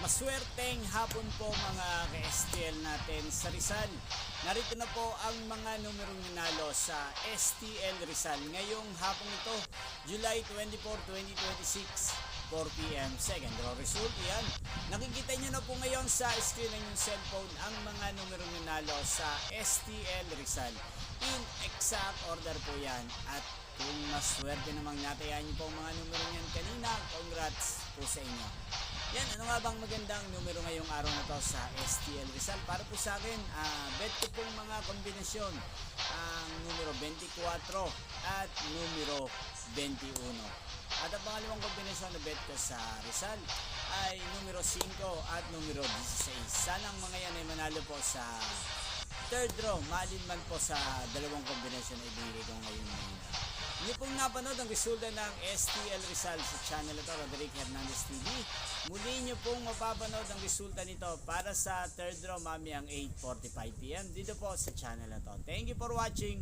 Maswerteng hapon po mga ka-STL natin sa Rizal. Narito na po ang mga numerong nanalo sa STL Rizal ngayong hapon ito, July 24, 2026, 4 p.m. Second draw result. Yan. Nakikita nyo na po ngayon sa screen ng inyong cellphone ang mga numerong nanalo sa STL Rizal. In exact order po yan. At kung maswerte namang natayan nyo po ang mga numero yan kanina, congrats po sa inyo. Yan, ano nga bang magandang numero ngayong araw na to sa STL Rizal? Para po sa akin, bet ko pong mga kombinasyon ang numero 24 at numero 21. At ang pangalawang kombinasyon na bet ko sa Rizal ay numero 5 at numero 16. Sanang mga yan ay manalo po sa third draw, maalin man po sa dalawang kombinasyon na ibigay ko ngayon. Hindi pong napanood ang resulta ng STL Rizal sa channel ito, Roderick Hernandez TV. Muli nyo pong mapapanood ang resulta nito para sa third draw mamayang 8:45 p.m. dito po sa channel ito. Thank you for watching.